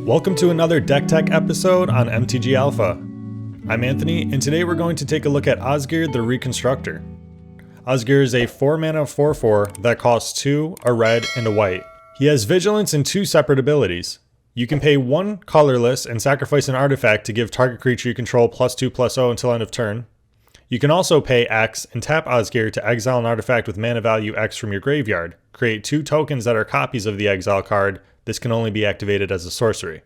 Welcome to another Deck Tech episode on MTG Alpha. I'm Anthony, and today we're going to take a look at Osgir the Reconstructor. Osgir is a 4-mana 4/4 that costs 2, a red, and a white. He has Vigilance and 2 separate abilities. You can pay 1 colorless and sacrifice an artifact to give target creature you control +2/+0 until end of turn. You can also pay X and tap Osgir to exile an artifact with mana value X from your graveyard. Create 2 tokens that are copies of the exile card. This can only be activated as a sorcery.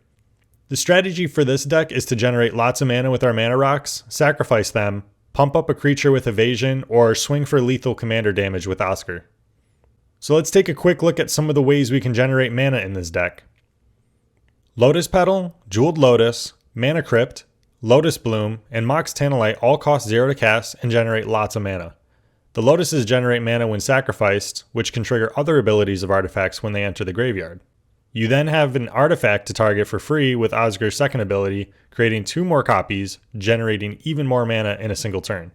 The strategy for this deck is to generate lots of mana with our mana rocks, sacrifice them, pump up a creature with evasion, or swing for lethal commander damage with Osgir. So let's take a quick look at some of the ways we can generate mana in this deck. Lotus Petal, Jeweled Lotus, Mana Crypt, Lotus Bloom, and Mox Tantalite all cost 0 to cast and generate lots of mana. The Lotuses generate mana when sacrificed, which can trigger other abilities of artifacts when they enter the graveyard. You then have an artifact to target for free with Osgir's second ability, creating 2 more copies, generating even more mana in a single turn.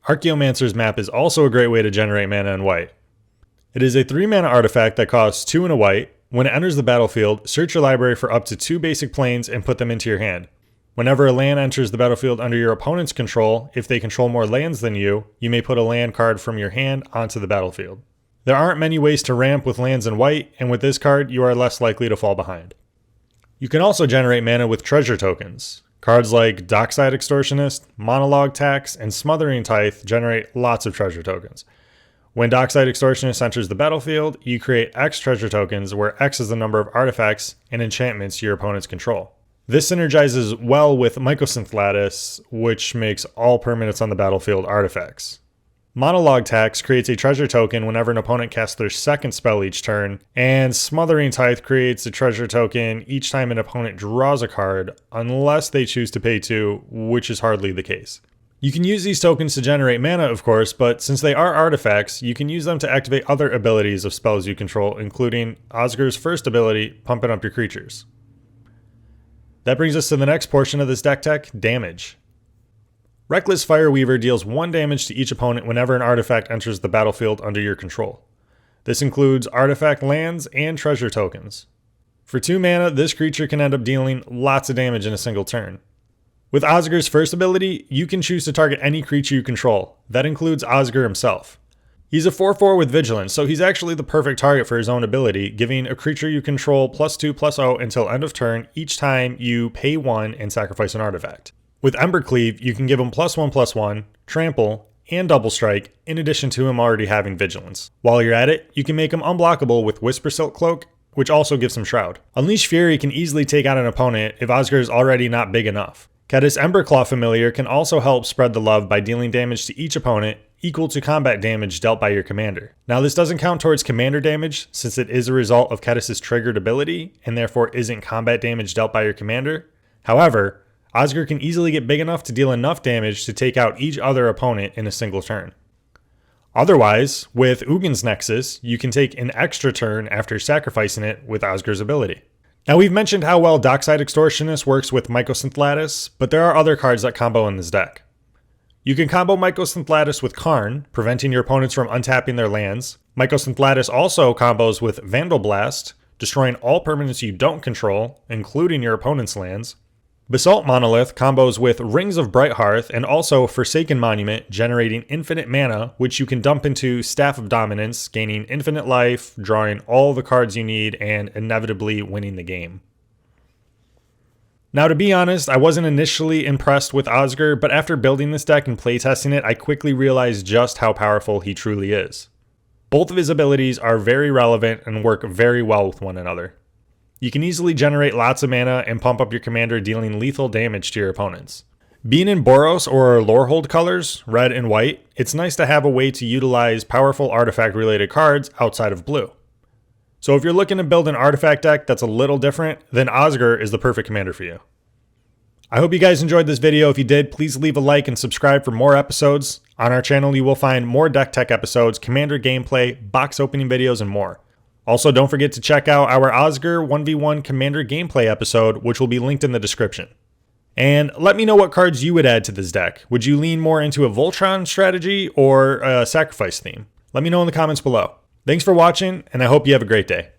Archaeomancer's Map is also a great way to generate mana in white. It is a 3-mana artifact that costs 2 and a white. When it enters the battlefield, search your library for up to 2 basic planes and put them into your hand. Whenever a land enters the battlefield under your opponent's control, if they control more lands than you, you may put a land card from your hand onto the battlefield. There aren't many ways to ramp with lands in white, and with this card, you are less likely to fall behind. You can also generate mana with treasure tokens. Cards like Dockside Extortionist, Monologue Tax, and Smothering Tithe generate lots of treasure tokens. When Dockside Extortionist enters the battlefield, you create X treasure tokens, where X is the number of artifacts and enchantments your opponents control. This synergizes well with Mycosynth Lattice, which makes all permanents on the battlefield artifacts. Monologue Tax creates a treasure token whenever an opponent casts their second spell each turn, and Smothering Tithe creates a treasure token each time an opponent draws a card, unless they choose to pay 2, which is hardly the case. You can use these tokens to generate mana, of course, but since they are artifacts, you can use them to activate other abilities of spells you control, including Osgir's first ability, Pumping Up Your Creatures. That brings us to the next portion of this deck tech, damage. Reckless Fireweaver deals 1 damage to each opponent whenever an artifact enters the battlefield under your control. This includes artifact lands and treasure tokens. For 2 mana, this creature can end up dealing lots of damage in a single turn. With Osgir's first ability, you can choose to target any creature you control. That includes Osgir himself. He's a 4/4 with Vigilance, so he's actually the perfect target for his own ability, giving a creature you control +2/+0 until end of turn each time you pay 1 and sacrifice an artifact. With Embercleave, you can give him +1/+1, Trample, and Double Strike, in addition to him already having Vigilance. While you're at it, you can make him unblockable with Whisper Silk Cloak, which also gives him Shroud. Unleash Fury can easily take out an opponent if Osgir is already not big enough. Kediss Emberclaw Familiar can also help spread the love by dealing damage to each opponent equal to combat damage dealt by your commander. Now, this doesn't count towards commander damage since it is a result of Kediss's triggered ability and therefore isn't combat damage dealt by your commander. However, Osgir can easily get big enough to deal enough damage to take out each other opponent in a single turn. Otherwise, with Ugin's Nexus, you can take an extra turn after sacrificing it with Osgir's ability. Now, we've mentioned how well Dockside Extortionist works with Mycosynth Lattice, but there are other cards that combo in this deck. You can combo Mycosynth Lattice with Karn, preventing your opponents from untapping their lands. Mycosynth Lattice also combos with Vandal Blast, destroying all permanents you don't control, including your opponent's lands. Basalt Monolith combos with Rings of Brighthearth and also Forsaken Monument, generating infinite mana, which you can dump into Staff of Dominance, gaining infinite life, drawing all the cards you need, and inevitably winning the game. Now, to be honest, I wasn't initially impressed with Osgir, but after building this deck and playtesting it, I quickly realized just how powerful he truly is. Both of his abilities are very relevant and work very well with one another. You can easily generate lots of mana and pump up your commander, dealing lethal damage to your opponents. Being in Boros or Lorehold colors, red and white, it's nice to have a way to utilize powerful artifact-related cards outside of blue. So if you're looking to build an artifact deck that's a little different, then Osgir is the perfect commander for you. I hope you guys enjoyed this video. If you did, please leave a like and subscribe for more episodes. On our channel, you will find more deck tech episodes, commander gameplay, box opening videos, and more. Also, don't forget to check out our Osgir 1v1 Commander gameplay episode, which will be linked in the description. And let me know what cards you would add to this deck. Would you lean more into a Voltron strategy or a sacrifice theme? Let me know in the comments below. Thanks for watching, and I hope you have a great day.